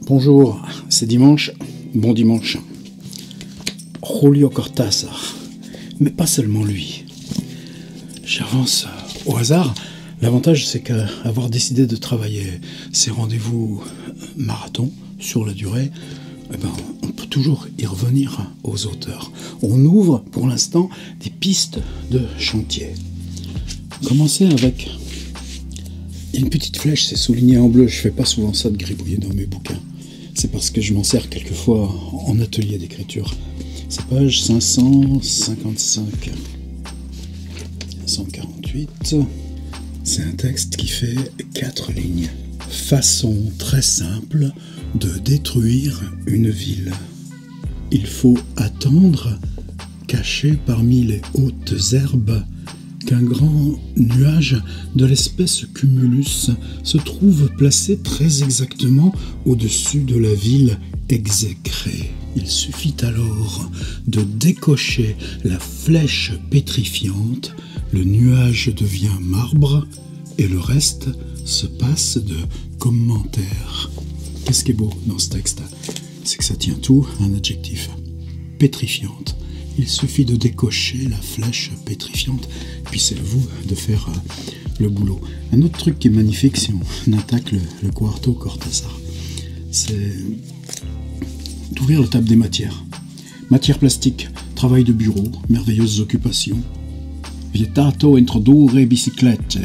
Bonjour, c'est dimanche, bon dimanche. Julio Cortázar, mais pas seulement lui. J'avance au hasard. L'avantage, c'est qu'avoir décidé de travailler ces rendez-vous marathon sur la durée, on peut toujours y revenir aux auteurs. On ouvre pour l'instant des pistes de chantier. Commencer avec une petite flèche, c'est souligné en bleu. Je fais pas souvent ça de gribouiller dans mes bouquins. C'est parce que je m'en sers quelquefois en atelier d'écriture. C'est page 555, 148. C'est un texte qui fait 4 lignes. Façon très simple de détruire une ville. Il faut attendre, caché parmi les hautes herbes, qu'un grand nuage de l'espèce cumulus se trouve placé très exactement au-dessus de la ville exécrée. Il suffit alors de décocher la flèche pétrifiante, le nuage devient marbre et le reste se passe de commentaires. Qu'est-ce qui est beau dans ce texte? C'est que ça tient tout à un adjectif. Pétrifiante. Il suffit de décocher la flèche pétrifiante, puis c'est à vous de faire le boulot. Un autre truc qui est magnifique si on attaque le quarto Cortázar, c'est d'ouvrir la table des matières. Matière plastique, travail de bureau, merveilleuses occupations. Vietato introdurre biciclette.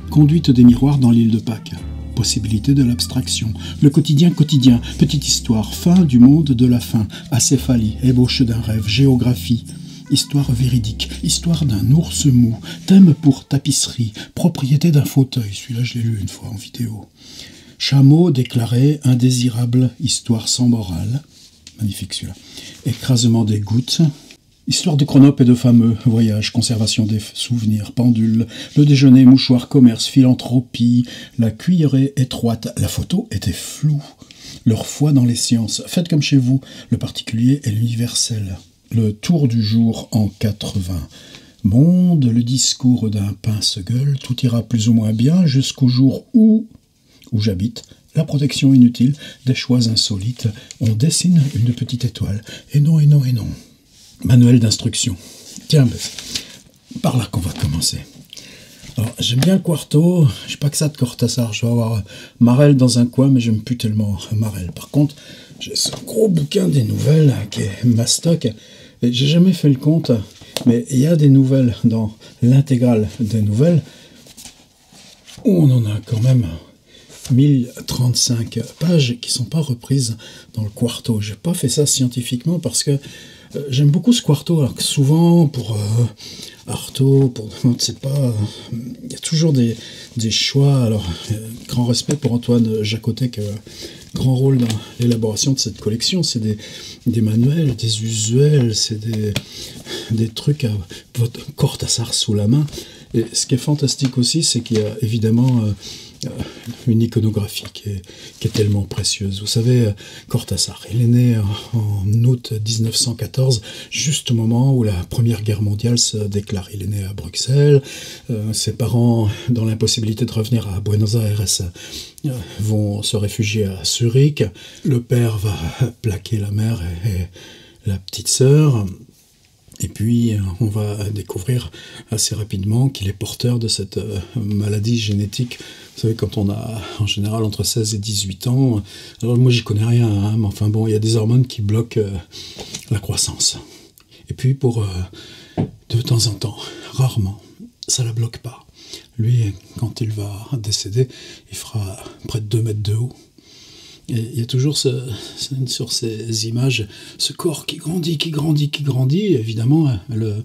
Conduite des miroirs dans l'île de Pâques. Possibilité de l'abstraction. Le quotidien, petite histoire, fin du monde de la fin, acéphalie, ébauche d'un rêve, géographie, histoire véridique, histoire d'un ours mou, thème pour tapisserie, propriété d'un fauteuil, celui-là je l'ai lu une fois en vidéo. Chameau déclaré indésirable, histoire sans morale, magnifique celui-là. Écrasement des gouttes. Histoire de Chronope et de fameux voyages, conservation des souvenirs, pendule, le déjeuner, mouchoir, commerce, philanthropie, la cuillerée étroite. La photo était floue. Leur foi dans les sciences. Faites comme chez vous, le particulier et l'universel. Le tour du jour en 80. Monde, le discours d'un pince-gueule, tout ira plus ou moins bien jusqu'au jour où j'habite. La protection inutile, des choix insolites. On dessine une petite étoile. Et non, et non, et non. Manuel d'instruction. Tiens, par là qu'on va commencer. Alors, j'aime bien le quarto, je sais pas que ça de Cortázar, je vais avoir Marel dans un coin, mais j'aime plus tellement Marel. Par contre, j'ai ce gros bouquin des nouvelles qui est Mastoc, et j'ai jamais fait le compte, mais il y a des nouvelles dans l'intégrale des nouvelles, où on en a quand même 1035 pages qui sont pas reprises dans le quarto. J'ai pas fait ça scientifiquement parce que j'aime beaucoup ce quarto, alors que souvent pour Artaud, pour c'est pas, il y a toujours des choix. Alors grand respect pour Antoine Jacotet qui a un grand rôle dans l'élaboration de cette collection. C'est des manuels, des usuels, c'est des trucs à votre Cortázar sous la main. Et ce qui est fantastique aussi, c'est qu'il y a évidemment une iconographie qui est tellement précieuse. Vous savez, Cortázar, il est né en août 1914, juste au moment où la Première Guerre mondiale se déclare. Il est né à Bruxelles, ses parents, dans l'impossibilité de revenir à Buenos Aires, vont se réfugier à Zurich. Le père va plaquer la mère et la petite sœur. Et puis, on va découvrir assez rapidement qu'il est porteur de cette maladie génétique. Vous savez, quand on a en général entre 16 et 18 ans, alors moi j'y connais rien, hein, mais enfin bon, il y a des hormones qui bloquent la croissance. Et puis de temps en temps, rarement, ça la bloque pas. Lui, quand il va décéder, il fera près de 2 mètres de haut. Et il y a toujours sur ces images, ce corps qui grandit. Évidemment, le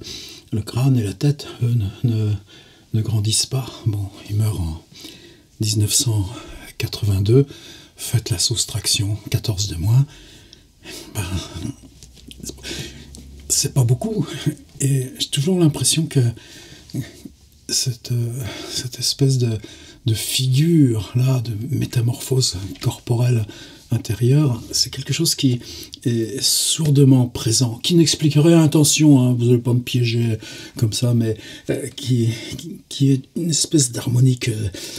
crâne et la tête, eux, ne grandissent pas. Bon, il meurt en 1982. Faites la soustraction, 14 de moins. C'est pas beaucoup. Et j'ai toujours l'impression que cette espèce de figure là, de métamorphose corporelle intérieure, c'est quelque chose qui est sourdement présent, qui n'explique rien, attention, hein, vous n'allez pas me piéger comme ça, mais qui est une espèce d'harmonique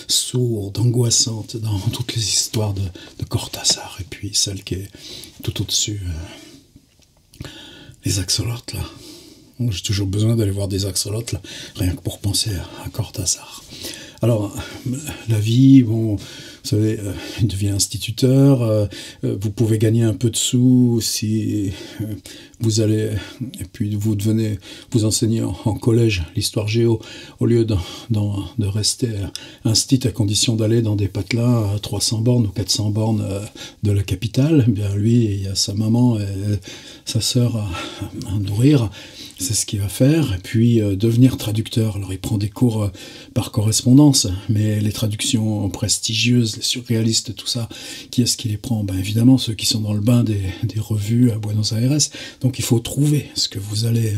sourde, angoissante dans toutes les histoires de Cortázar. Et celle qui est tout au-dessus. Les axolotes, là. J'ai toujours besoin d'aller voir des axolotes, là, rien que pour penser à Cortázar. Alors, la vie, bon, vous savez, il devient instituteur, vous pouvez gagner un peu de sous si vous allez, et puis vous enseignez en collège l'histoire géo, au lieu de rester instit à condition d'aller dans des patelins à 300 bornes ou 400 bornes de la capitale. Eh bien lui, il y a sa maman et sa sœur à nourrir. C'est ce qu'il va faire, et puis devenir traducteur. Alors il prend des cours par correspondance, mais les traductions prestigieuses, les surréalistes, tout ça, qui est-ce qui les prend? Ben évidemment ceux qui sont dans le bain des revues à Buenos Aires. Donc il faut trouver ce que vous allez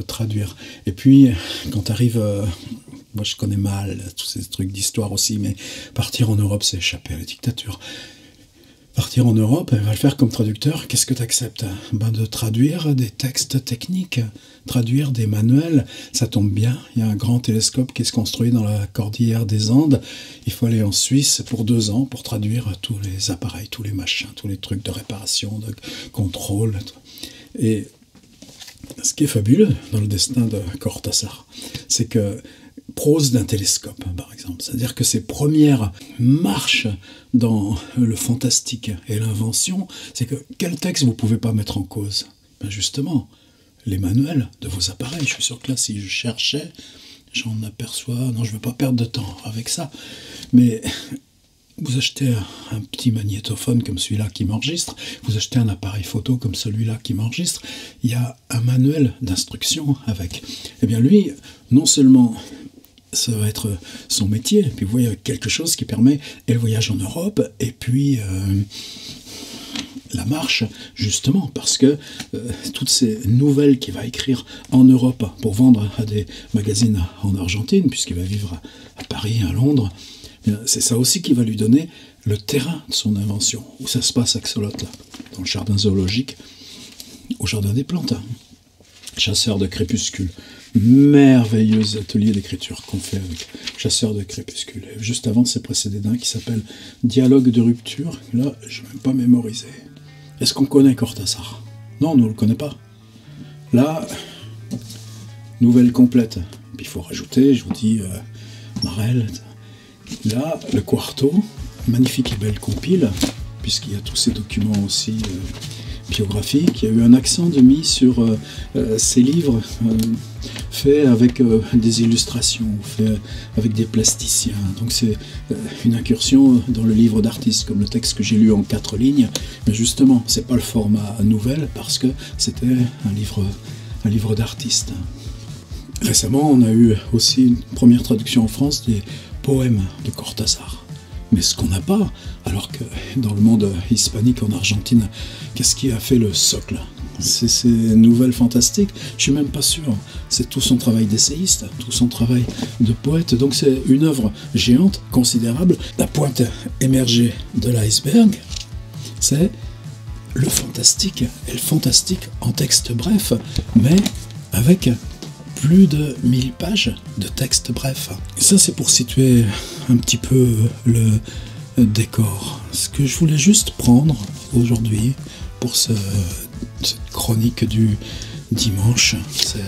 traduire. Et puis quand arrive, moi je connais mal tous ces trucs d'histoire aussi, mais partir en Europe c'est échapper à la dictature. Partir en Europe, elle va le faire comme traducteur. Qu'est-ce que tu acceptes? Ben de traduire des textes techniques, traduire des manuels. Ça tombe bien, il y a un grand télescope qui se construit dans la cordillère des Andes. Il faut aller en Suisse pour 2 ans pour traduire tous les appareils, tous les machins, tous les trucs de réparation, de contrôle. Et ce qui est fabuleux dans le destin de Cortázar, c'est que prose d'un télescope, par exemple. C'est-à-dire que ses premières marches dans le fantastique et l'invention, c'est que quel texte vous ne pouvez pas mettre en cause? Ben justement, les manuels de vos appareils. Je suis sûr que là, si je cherchais, j'en aperçois... Non, je ne veux pas perdre de temps avec ça. Mais vous achetez un petit magnétophone comme celui-là qui m'enregistre, vous achetez un appareil photo comme celui-là qui m'enregistre, il y a un manuel d'instruction avec. Eh bien lui, non seulement ça va être son métier, puis vous voyez quelque chose qui permet et le voyage en Europe, et puis la marche, justement, parce que toutes ces nouvelles qu'il va écrire en Europe pour vendre à des magazines en Argentine, puisqu'il va vivre à Paris, à Londres, c'est ça aussi qui va lui donner le terrain de son invention. Où ça se passe, Axolote, là? Dans le jardin zoologique, au jardin des plantes. Chasseur de crépuscules. Merveilleux atelier d'écriture qu'on fait avec Chasseur de crépuscules. Et juste avant, c'est précédé d'un qui s'appelle Dialogue de rupture. Là, je n'ai même pas mémorisé. Est-ce qu'on connaît Cortázar? Non, on ne le connaît pas. Là, nouvelle complète. Puis il faut rajouter, je vous dis, Marel. Là, le quarto, magnifique et belle compile, puisqu'il y a tous ces documents aussi biographiques. Il y a eu un accent de mis sur ces livres faits avec des illustrations, faits avec des plasticiens. Donc c'est une incursion dans le livre d'artiste, comme le texte que j'ai lu en 4 lignes. Mais justement, c'est pas le format nouvelle, parce que c'était un livre d'artiste. Récemment, on a eu aussi une première traduction en France des poèmes de Cortázar. Mais ce qu'on n'a pas, alors que dans le monde hispanique, en Argentine, qu'est-ce qui a fait le socle? C'est ces nouvelles fantastiques. Je suis même pas sûr. C'est tout son travail d'essayiste, tout son travail de poète. Donc c'est une œuvre géante, considérable. La pointe émergée de l'iceberg, c'est le fantastique. Et le fantastique en texte bref, mais avec plus de 1000 pages de texte bref. Et ça, c'est pour situer un petit peu le décor. Ce que je voulais juste prendre aujourd'hui pour cette chronique du dimanche, c'est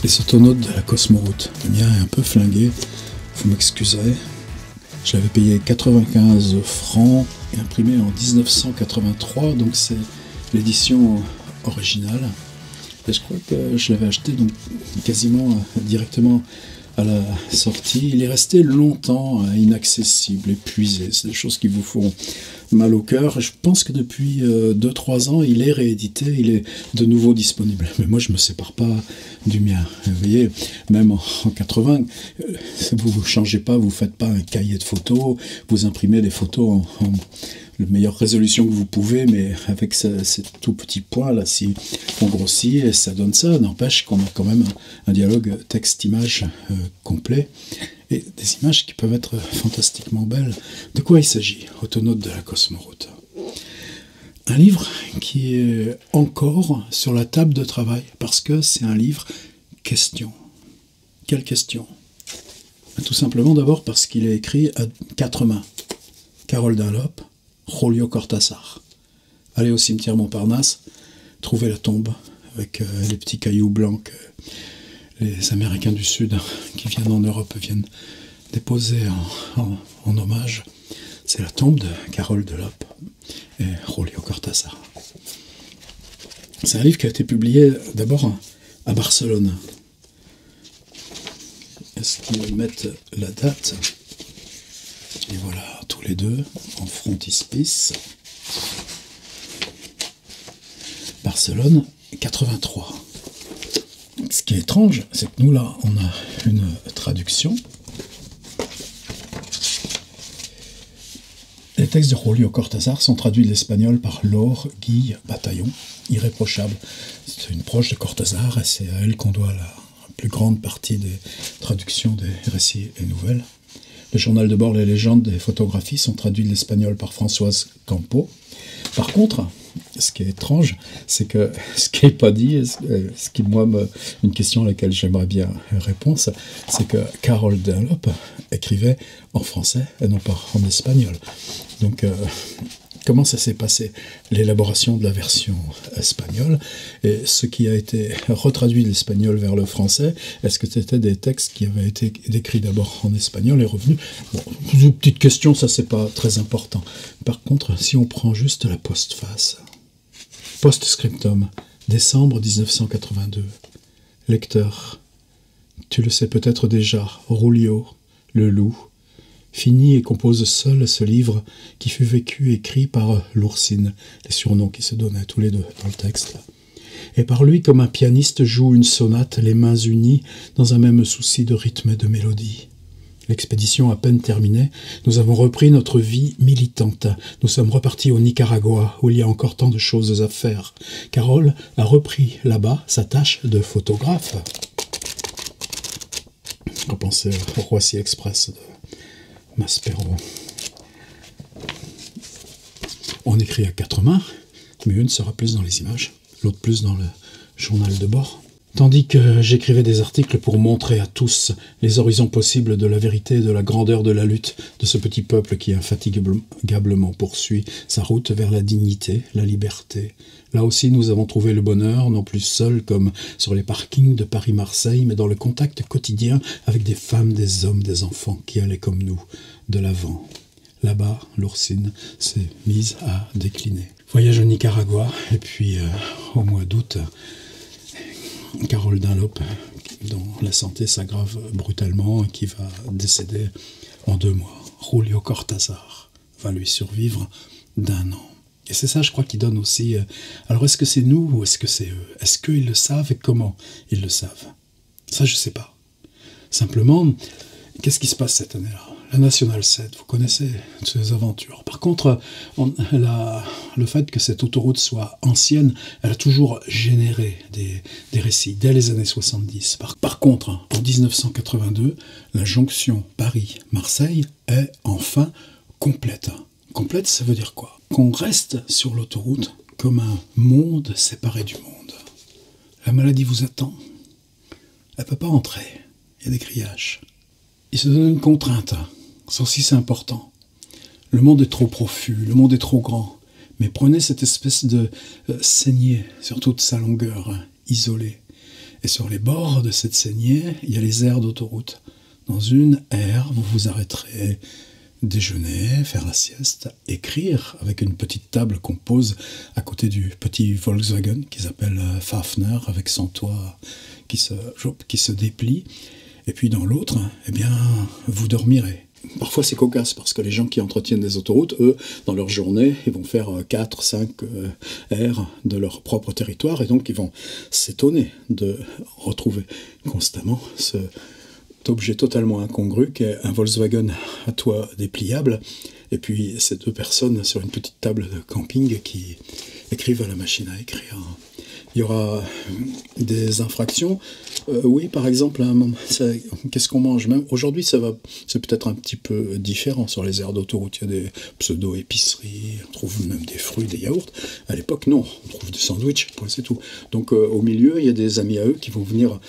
les autonautes de la Cosmoroute. Le mien est un peu flingué, vous m'excuserez. Je l'avais payé 95 francs et imprimé en 1983, donc c'est l'édition originale. Et je crois que je l'avais acheté donc quasiment directement à la sortie. Il est resté longtemps inaccessible, épuisé. C'est des choses qui vous font mal au cœur. Je pense que depuis 2-3 ans, il est réédité, il est de nouveau disponible. Mais moi, je ne me sépare pas du mien. Vous voyez, même en 80, vous ne changez pas, vous ne faites pas un cahier de photos, vous imprimez des photos en la meilleure résolution que vous pouvez, mais avec ces tout petits points là, si on grossit, et ça donne ça. N'empêche qu'on a quand même un dialogue texte-image complet, et des images qui peuvent être fantastiquement belles. De quoi il s'agit? Autonautes de la Cosmoroute. Un livre qui est encore sur la table de travail, parce que c'est un livre question. Quelle question? Tout simplement d'abord parce qu'il est écrit à 4 mains. Carole Dunlop, Julio Cortázar. Allez au cimetière Montparnasse, trouvez la tombe avec les petits cailloux blancs que les Américains du Sud qui viennent en Europe viennent déposer en hommage. C'est la tombe de Carole Delhoppe et Julio Cortázar. C'est un livre qui a été publié d'abord à Barcelone. Est-ce qu'ils mettent la date? Et voilà, tous les deux en frontispice. Barcelone, 83. Ce qui est étrange, c'est que nous, là, on a une traduction. Les textes de Julio Cortázar sont traduits de l'espagnol par Laure Guille Bataillon, irréprochable. C'est une proche de Cortázar et c'est à elle qu'on doit la plus grande partie des traductions des récits et nouvelles. Le journal de bord, les légendes des photographies sont traduits de l'espagnol par Françoise Campo. Par contre, ce qui est étrange, c'est que ce qui n'est pas dit, ce qui, moi, une question à laquelle j'aimerais bien répondre, c'est que Carole Delhoppe écrivait en français et non pas en espagnol. Donc, comment ça s'est passé, l'élaboration de la version espagnole et ce qui a été retraduit de l'espagnol vers le français? Est-ce que c'était des textes qui avaient été décrits d'abord en espagnol et revenus? Bon, une petite question, ça c'est pas très important. Par contre, si on prend juste la postface, post-scriptum, décembre 1982, lecteur, tu le sais peut-être déjà, Julio, le loup, finit et compose seul ce livre qui fut vécu et écrit par l'Oursine, les surnoms qui se donnaient tous les deux dans le texte. Et par lui, comme un pianiste joue une sonate, les mains unies, dans un même souci de rythme et de mélodie. L'expédition à peine terminée, nous avons repris notre vie militante. Nous sommes repartis au Nicaragua, où il y a encore tant de choses à faire. Carole a repris là-bas sa tâche de photographe. Repensez au Roissy Express de Maspero. On écrit à quatre mains, mais une sera plus dans les images, l'autre plus dans le journal de bord. Tandis que j'écrivais des articles pour montrer à tous les horizons possibles de la vérité et de la grandeur de la lutte de ce petit peuple qui infatigablement poursuit sa route vers la dignité, la liberté. Là aussi, nous avons trouvé le bonheur, non plus seul comme sur les parkings de Paris-Marseille, mais dans le contact quotidien avec des femmes, des hommes, des enfants qui allaient comme nous de l'avant. Là-bas, l'Oursine s'est mise à décliner. Voyage au Nicaragua, et puis au mois d'août, Carole Delhoppe, dont la santé s'aggrave brutalement et qui va décéder en 2 mois. Julio Cortázar va lui survivre d'1 an. Et c'est ça, je crois, qui donne aussi... alors, est-ce que c'est nous ou est-ce que c'est eux? Est-ce qu'ils le savent et comment ils le savent? Ça, je ne sais pas. Simplement, qu'est-ce qui se passe cette année-là? La Nationale 7, vous connaissez ces aventures. Par contre, le fait que cette autoroute soit ancienne, elle a toujours généré des récits dès les années 70. Par contre, en 1982, la jonction Paris-Marseille est enfin complète. Complète, ça veut dire quoi? Qu'on reste sur l'autoroute comme un monde séparé du monde. La maladie vous attend. Elle ne peut pas entrer. Il y a des grillages. Il se donne une contrainte. Ça aussi, c'est important. Le monde est trop profus, le monde est trop grand. Mais prenez cette espèce de saignée sur toute sa longueur, isolée. Et sur les bords de cette saignée, il y a les aires d'autoroute. Dans une aire, vous vous arrêterez, déjeuner, faire la sieste, écrire avec une petite table qu'on pose à côté du petit Volkswagen qui s'appelle Fafner, avec son toit qui se déplie. Et puis dans l'autre, eh bien, vous dormirez. Parfois c'est cocasse parce que les gens qui entretiennent des autoroutes, eux, dans leur journée, ils vont faire 4, 5 aires de leur propre territoire et donc ils vont s'étonner de retrouver constamment cet objet totalement incongru qu'est un Volkswagen à toit dépliable et puis ces 2 personnes sur une petite table de camping qui écrivent à la machine à écrire. Il y aura des infractions. Oui, par exemple, qu'est-ce qu'on mange? Même aujourd'hui, c'est peut-être un petit peu différent sur les aires d'autoroute. Il y a des pseudo-épiceries, on trouve même des fruits, des yaourts. À l'époque, non, on trouve des sandwichs, c'est tout. Donc au milieu, il y a des amis à eux qui vont venir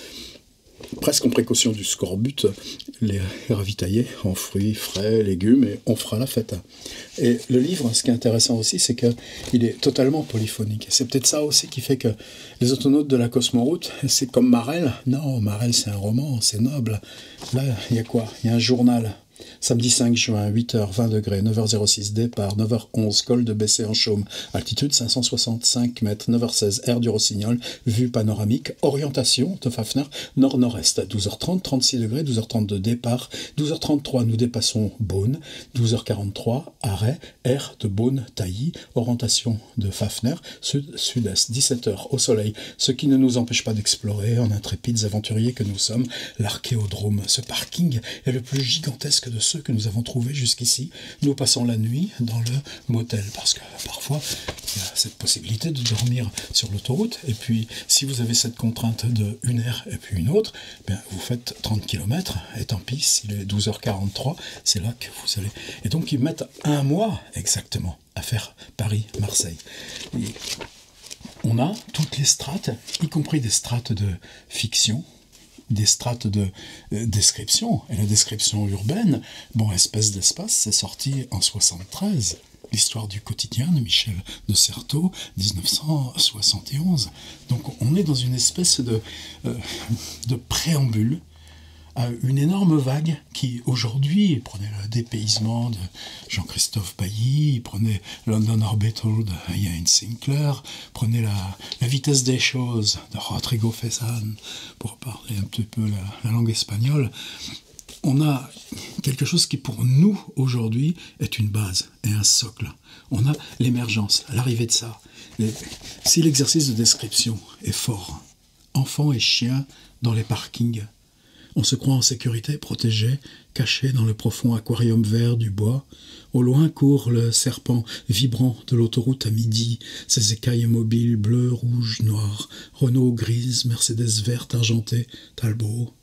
presque en précaution du scorbut, les ravitailler en fruits frais, légumes, et on fera la fête. Et le livre, ce qui est intéressant aussi, c'est qu'il est totalement polyphonique. C'est peut-être ça aussi qui fait que les autonautes de la Cosmoroute, c'est comme Marel. Non, Marel, c'est un roman, c'est noble. Là, il y a quoi? Il y a un journal. Samedi 5 juin, 8h, 20 degrés, 9h06, départ, 9h11, col de Bessé-en-Chaume, altitude 565 mètres, 9h16, air du Rossignol, vue panoramique, orientation de Fafner, nord-nord-est, 12h30, 36 degrés, 12h32, départ, 12h33, nous dépassons Beaune, 12h43, arrêt, air de Beaune-Tailly, orientation de Fafner, sud-sud-est, 17h, au soleil, ce qui ne nous empêche pas d'explorer, en intrépides aventuriers que nous sommes, l'archéodrome. Ce parking est le plus gigantesque de ceux que nous avons trouvés jusqu'ici. Nous passons la nuit dans le motel, parce que parfois, il y a cette possibilité de dormir sur l'autoroute, et puis si vous avez cette contrainte de une heure et puis une autre, bien, vous faites 30 km, et tant pis, s'il est 12h43, c'est là que vous allez... Et donc, ils mettent un mois exactement à faire Paris-Marseille. On a toutes les strates, y compris des strates de fiction, des strates de description. Et la description urbaine, bon, Espèce d'espace, c'est sorti en 73. L'histoire du quotidien de Michel de Certeau, 1971. Donc on est dans une espèce de préambule à une énorme vague qui, aujourd'hui, prenez le dépaysement de Jean-Christophe Bailly, prenez London Orbital de Ian Sinclair, prenez la vitesse des choses de Rodrigo Fessan, pour parler un petit peu la langue espagnole. On a quelque chose qui, pour nous, aujourd'hui, est une base et un socle. On a l'émergence, l'arrivée de ça. Si l'exercice de description est fort, enfants et chiens dans les parkings, on se croit en sécurité, protégé, caché dans le profond aquarium vert du bois. Au loin court le serpent vibrant de l'autoroute à midi, ses écailles mobiles bleues, rouges, noires, Renault grise, Mercedes verte, argentée, Talbot.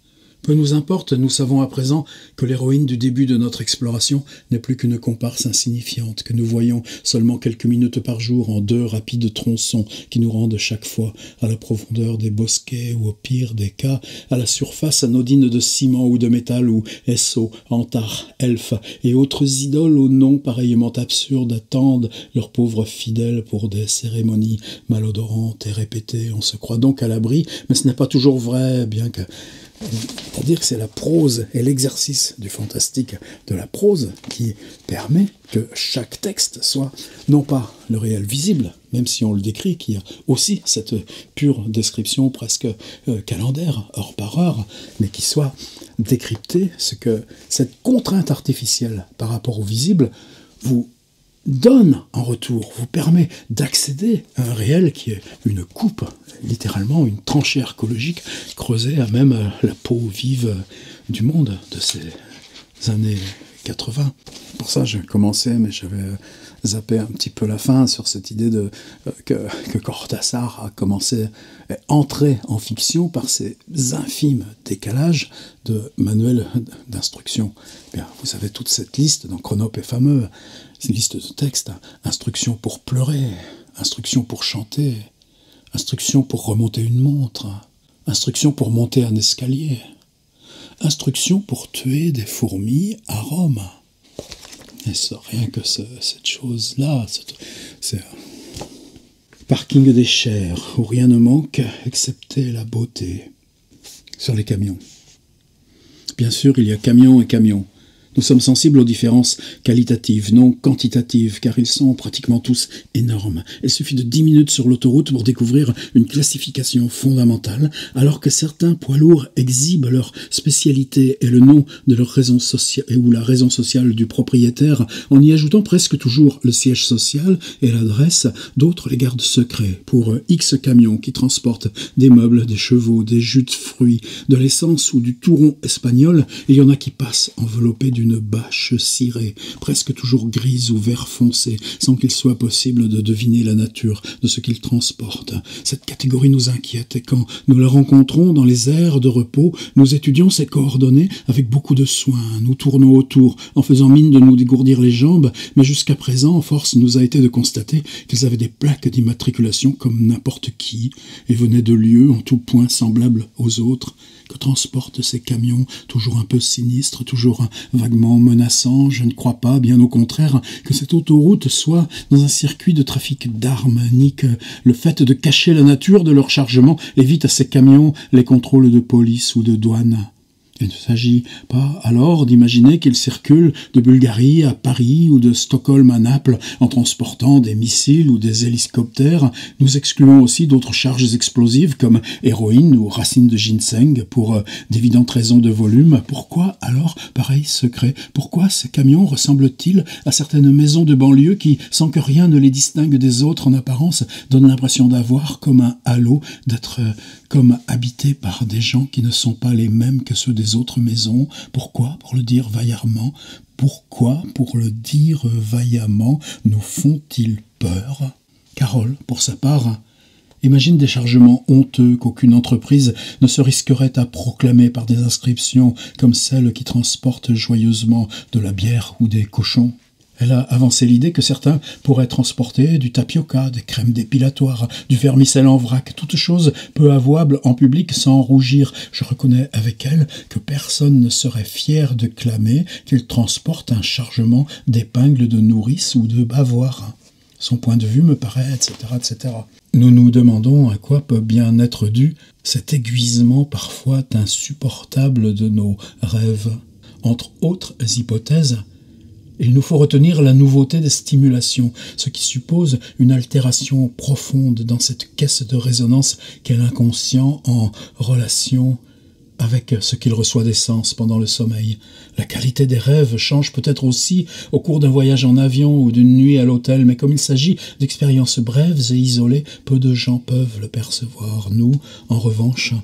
Peu nous importe, nous savons à présent que l'héroïne du début de notre exploration n'est plus qu'une comparse insignifiante, que nous voyons seulement quelques minutes par jour en 2 rapides tronçons qui nous rendent chaque fois à la profondeur des bosquets ou au pire des cas à la surface anodine de ciment ou de métal où Esso, Antar, Elfe et autres idoles aux noms pareillement absurdes attendent leurs pauvres fidèles pour des cérémonies malodorantes et répétées. On se croit donc à l'abri, mais ce n'est pas toujours vrai, bien que... C'est-à-dire que c'est la prose et l'exercice du fantastique de la prose qui permet que chaque texte soit non pas le réel visible, même si on le décrit, qu'il y a aussi cette pure description presque calendaire, heure par heure, mais qui soit décrypté, ce que cette contrainte artificielle par rapport au visible vous donne en retour, vous permet d'accéder à un réel qui est une coupe, littéralement une tranchée archéologique creusée à même la peau vive du monde de ces années 80. Pour ça, j'ai commencé, mais j'avais zappé un petit peu la fin sur cette idée que Cortázar a commencé à entrer en fiction par ces infimes décalages de manuels d'instruction. Bien, vous avez toute cette liste, donc Chronope est fameux, c'est une liste de textes, instruction pour pleurer, instruction pour chanter, instruction pour remonter une montre, instruction pour monter un escalier, instruction pour tuer des fourmis à Rome. Et ça, rien que cette chose-là, c'est parking des chairs, où rien ne manque, excepté la beauté. Sur les camions. Bien sûr, il y a camions et camions. Nous sommes sensibles aux différences qualitatives, non quantitatives, car ils sont pratiquement tous énormes. Il suffit de 10 minutes sur l'autoroute pour découvrir une classification fondamentale, alors que certains poids lourds exhibent leur spécialité et le nom de leur raison sociale ou la raison sociale du propriétaire, en y ajoutant presque toujours le siège social et l'adresse, d'autres les gardent secrets. Pour X camions qui transportent des meubles, des chevaux, des jus de fruits, de l'essence ou du touron espagnol, il y en a qui passent enveloppés d'une bâche cirée, presque toujours grise ou vert foncé, sans qu'il soit possible de deviner la nature de ce qu'ils transportent. Cette catégorie nous inquiète, et quand nous la rencontrons dans les aires de repos, nous étudions ses coordonnées avec beaucoup de soin. Nous tournons autour, en faisant mine de nous dégourdir les jambes, mais jusqu'à présent, force nous a été de constater qu'ils avaient des plaques d'immatriculation comme n'importe qui, et venaient de lieux en tout point semblables aux autres. que transportent ces camions, toujours un peu sinistres, toujours vaguement menaçants. Je ne crois pas, bien au contraire, que cette autoroute soit dans un circuit de trafic d'armes, ni que le fait de cacher la nature de leur chargement évite à ces camions les contrôles de police ou de douane. Il ne s'agit pas alors d'imaginer qu'ils circulent de Bulgarie à Paris ou de Stockholm à Naples en transportant des missiles ou des hélicoptères. Nous excluons aussi d'autres charges explosives comme héroïne ou racines de ginseng pour d'évidentes raisons de volume. Pourquoi alors pareil secret? Pourquoi ces camions ressemblent-ils à certaines maisons de banlieue qui, sans que rien ne les distingue des autres en apparence, donnent l'impression d'avoir comme un halo, d'être comme habités par des gens qui ne sont pas les mêmes que ceux des autres maisons? Pourquoi, pour le dire vaillamment, pourquoi, pour le dire vaillamment, nous font-ils peur? Carole, pour sa part, imagine des chargements honteux qu'aucune entreprise ne se risquerait à proclamer par des inscriptions comme celles qui transportent joyeusement de la bière ou des cochons. Elle a avancé l'idée que certains pourraient transporter du tapioca, des crèmes dépilatoires, du vermicelle en vrac, toutes choses peu avouables en public sans rougir. Je reconnais avec elle que personne ne serait fier de clamer qu'il transporte un chargement d'épingles de nourrice ou de bavoirs. Son point de vue me paraît, etc., etc. Nous nous demandons à quoi peut bien être dû cet aiguisement parfois insupportable de nos rêves. Entre autres hypothèses, il nous faut retenir la nouveauté des stimulations, ce qui suppose une altération profonde dans cette caisse de résonance qu'est l'inconscient en relation avec ce qu'il reçoit des sens pendant le sommeil. La qualité des rêves change peut-être aussi au cours d'un voyage en avion ou d'une nuit à l'hôtel, mais comme il s'agit d'expériences brèves et isolées, peu de gens peuvent le percevoir. Nous, en revanche,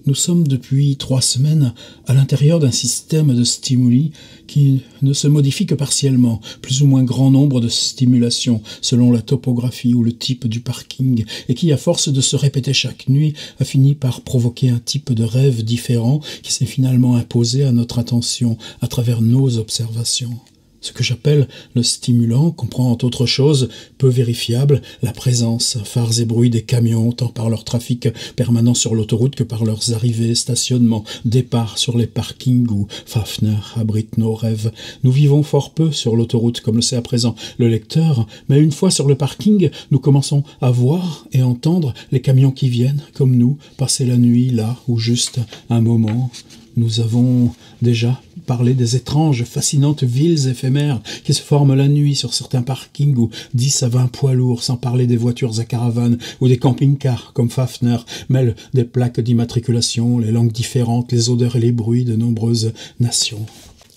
nous sommes depuis 3 semaines à l'intérieur d'un système de stimuli qui ne se modifie que partiellement, plus ou moins grand nombre de stimulations selon la topographie ou le type du parking, et qui, à force de se répéter chaque nuit, a fini par provoquer un type de rêve différent qui s'est finalement imposé à notre attention à travers nos observations. Ce que j'appelle le stimulant comprend entre autres choses peu vérifiables la présence, phares et bruits des camions, tant par leur trafic permanent sur l'autoroute que par leurs arrivées, stationnements, départs sur les parkings où Fafner abrite nos rêves. Nous vivons fort peu sur l'autoroute, comme le sait à présent le lecteur, mais une fois sur le parking, nous commençons à voir et entendre les camions qui viennent, comme nous, passer la nuit là, ou juste un moment. Nous avons déjà parlé des étranges, fascinantes villes éphémères qui se forment la nuit sur certains parkings où 10 à 20 poids lourds, sans parler des voitures à caravane ou des camping-cars comme Fafner, mêlent des plaques d'immatriculation, les langues différentes, les odeurs et les bruits de nombreuses nations.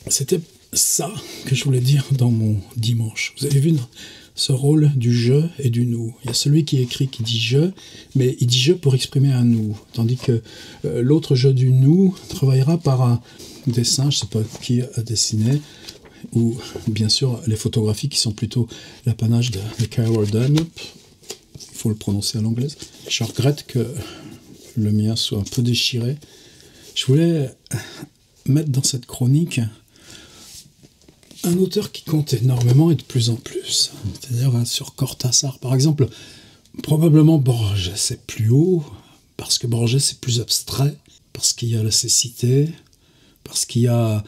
C'était ça que je voulais dire dans mon dimanche. Vous avez vu ce rôle du je et du nous. Il y a celui qui écrit qui dit je, mais il dit je pour exprimer un nous, tandis que l'autre je du nous travaillera par un dessin, je ne sais pas qui a dessiné, ou bien sûr les photographies qui sont plutôt l'apanage de Carol Dunlop, il faut le prononcer à l'anglaise. Je regrette que le mien soit un peu déchiré. Je voulais mettre dans cette chronique un auteur qui compte énormément et de plus en plus. C'est-à-dire sur Cortázar, par exemple, probablement Borges c'est plus haut, parce que Borges c'est plus abstrait, parce qu'il y a la cécité, parce qu'il y a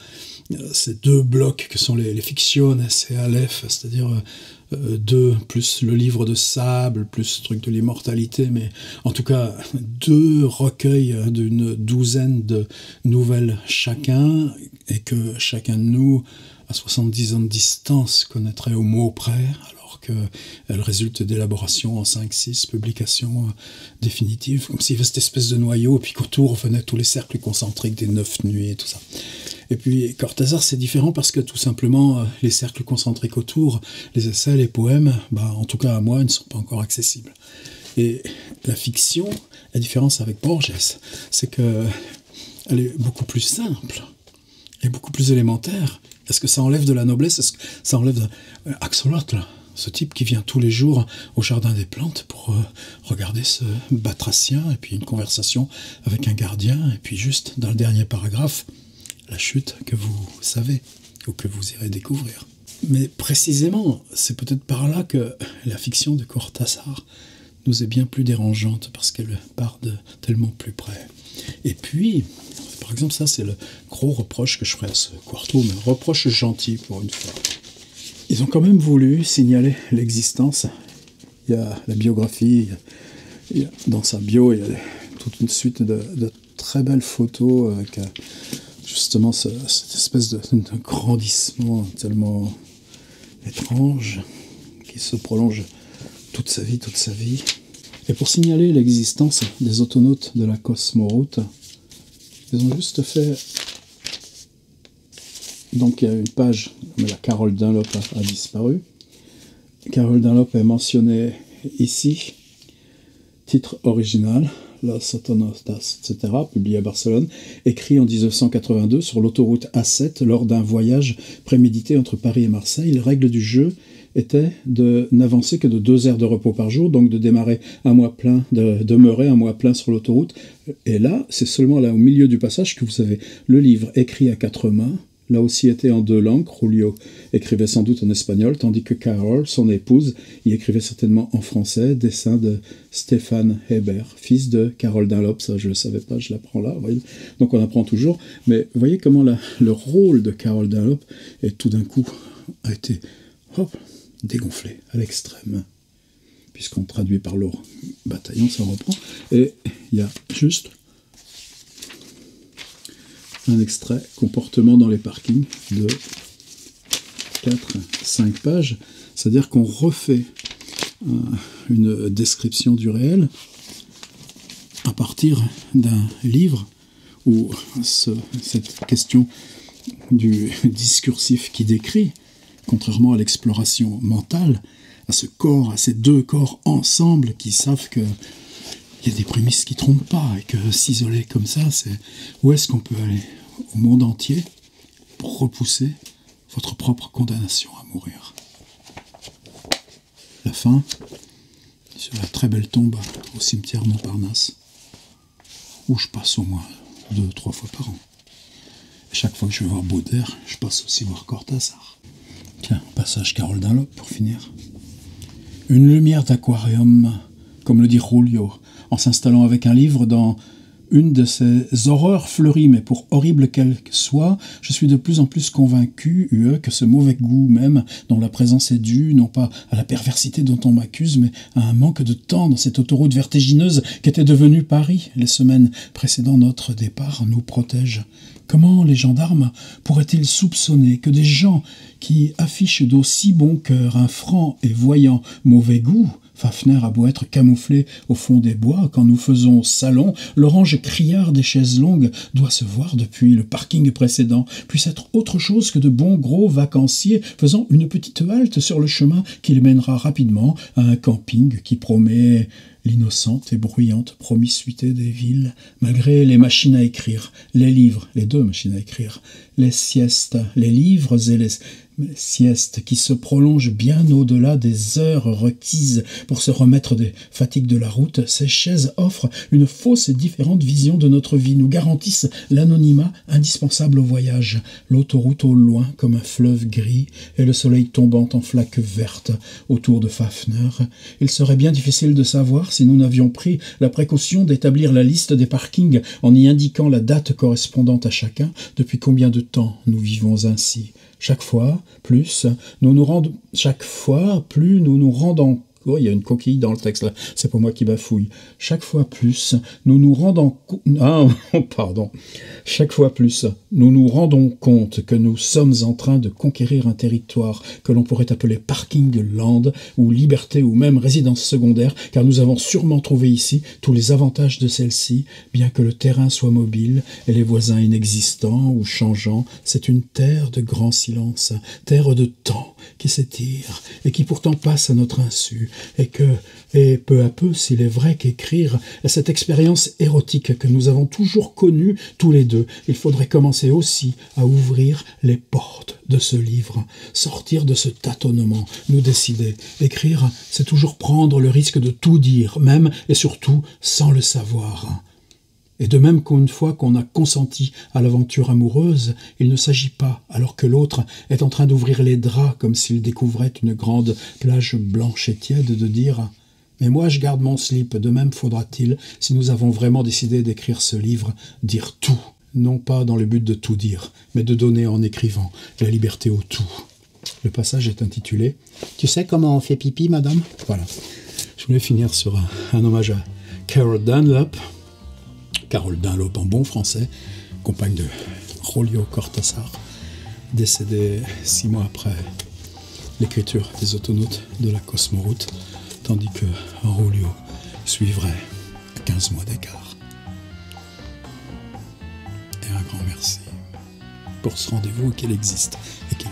ces 2 blocs que sont les fictiones et Aleph, c'est-à-dire 2 plus le livre de sable, plus le truc de l'immortalité, mais en tout cas 2 recueils d'une 12aine de nouvelles chacun, et que chacun de nous, à 70 ans de distance, connaîtrait au mot près, alors qu'elle résulte d'élaboration en 5-6 publications définitives, comme s'il y avait cette espèce de noyau, et puis qu'autour venaient tous les cercles concentriques des 9 nuits et tout ça. Et puis Cortázar, c'est différent parce que tout simplement, les cercles concentriques autour, les essais, les poèmes, en tout cas à moi, ne sont pas encore accessibles. Et la fiction, la différence avec Borges, c'est qu'elle est beaucoup plus simple, elle est beaucoup plus élémentaire. Est-ce que ça enlève de la noblesse? Est-ce que ça enlève de Axolotl, ce type qui vient tous les jours au jardin des plantes pour regarder ce batracien, et puis une conversation avec un gardien, et puis juste dans le dernier paragraphe, la chute que vous savez, ou que vous irez découvrir. Mais précisément, c'est peut-être par là que la fiction de Cortázar nous est bien plus dérangeante, parce qu'elle part de tellement plus près. Et puis, par par exemple, ça c'est le gros reproche que je ferais à ce quarto, mais un reproche gentil pour une fois. Ils ont quand même voulu signaler l'existence. Il y a la biographie, dans sa bio, il y a toute une suite de très belles photos avec justement cette espèce de grandissement tellement étrange qui se prolonge toute sa vie. Et pour signaler l'existence des autonautes de la Cosmoroute, ils ont juste fait... Donc il y a une page, mais la Carol Dunlop a disparu. Carol Dunlop est mentionnée ici. Titre original, Los Autonautas, etc., publié à Barcelone, écrit en 1982 sur l'autoroute A7 lors d'un voyage prémédité entre Paris et Marseille. Les règles du jeu était de n'avancer que de 2 heures de repos par jour, donc de démarrer un mois plein, de demeurer un mois plein sur l'autoroute. Et là, c'est seulement là au milieu du passage que vous avez le livre écrit à 4 mains, là aussi était en 2 langues. Julio écrivait sans doute en espagnol, tandis que Carol, son épouse, y écrivait certainement en français, dessin de Stéphane Hébert, fils de Carol Dunlop. Ça je ne le savais pas, je l'apprends là, voyez. Donc on apprend toujours, mais voyez comment le rôle de Carol Dunlop est tout d'un coup a été dégonflé à l'extrême, puisqu'on traduit par leur bataillon, ça reprend, et il y a juste un extrait comportement dans les parkings de 4-5 pages, c'est-à-dire qu'on refait une description du réel à partir d'un livre où cette question du discursif qui décrit, contrairement à l'exploration mentale, à ce corps, à ces 2 corps ensemble qui savent qu'il y a des prémices qui ne trompent pas et que s'isoler comme ça, c'est où est-ce qu'on peut aller au monde entier pour repousser votre propre condamnation à mourir. La fin, sur la très belle tombe au cimetière Montparnasse, où je passe au moins 2-3 fois par an. Et chaque fois que je vais voir Baudelaire, je passe aussi voir Cortázar. Tiens, passage Carol Dunlop pour finir. Une lumière d'aquarium, comme le dit Julio, en s'installant avec un livre dans une de ces horreurs fleuries, mais pour horrible qu'elle soit, je suis de plus en plus convaincu, que ce mauvais goût même, dont la présence est due, non pas à la perversité dont on m'accuse, mais à un manque de temps dans cette autoroute vertigineuse qu'était devenue Paris. Les semaines précédant notre départ nous protègent. Comment les gendarmes pourraient-ils soupçonner que des gens qui affichent d'aussi bon cœur un franc et voyant mauvais goût, Fafner a beau être camouflé au fond des bois, quand nous faisons salon, l'orange criard des chaises longues doit se voir depuis le parking précédent, puisse être autre chose que de bons gros vacanciers faisant une petite halte sur le chemin qui les mènera rapidement à un camping qui promet l'innocente et bruyante promiscuité des villes, malgré les machines à écrire, les livres, les 2 machines à écrire, les siestes, les livres et les siestes qui se prolongent bien au-delà des heures requises pour se remettre des fatigues de la route. Ces chaises offrent une fausse et différente vision de notre vie, nous garantissent l'anonymat indispensable au voyage, l'autoroute au loin comme un fleuve gris et le soleil tombant en flaques vertes autour de Fafner. Il serait bien difficile de savoir si nous n'avions pris la précaution d'établir la liste des parkings en y indiquant la date correspondant à chacun, depuis combien de temps nous vivons ainsi. Chaque fois, plus nous nous rendons Oh, il y a une coquille dans le texte là, c'est pas moi qui bafouille. Chaque fois plus, nous nous rendons compte que nous sommes en train de conquérir un territoire que l'on pourrait appeler parking land, ou liberté, ou même résidence secondaire, car nous avons sûrement trouvé ici tous les avantages de celle-ci, bien que le terrain soit mobile et les voisins inexistants ou changeants. C'est une terre de grand silence, terre de temps qui s'étire et qui pourtant passe à notre insu. Et peu à peu, s'il est vrai qu'écrire est cette expérience érotique que nous avons toujours connue tous les deux, il faudrait commencer aussi à ouvrir les portes de ce livre, sortir de ce tâtonnement, nous décider. Écrire, c'est toujours prendre le risque de tout dire, même et surtout sans le savoir. Et de même qu'une fois qu'on a consenti à l'aventure amoureuse, il ne s'agit pas, alors que l'autre est en train d'ouvrir les draps comme s'il découvrait une grande plage blanche et tiède, de dire « Mais moi je garde mon slip, de même faudra-t-il, si nous avons vraiment décidé d'écrire ce livre, dire tout. non pas dans le but de tout dire, mais de donner en écrivant la liberté au tout. Le passage est intitulé « Tu sais comment on fait pipi, madame ?» Voilà. Je voulais finir sur un hommage à Carol Dunlop en bon français, compagne de Julio Cortázar, décédée 6 mois après l'écriture des Autonautes de la Cosmoroute, tandis que Julio suivrait à 15 mois d'écart. Et un grand merci pour ce rendez-vous qu'il existe et qu'il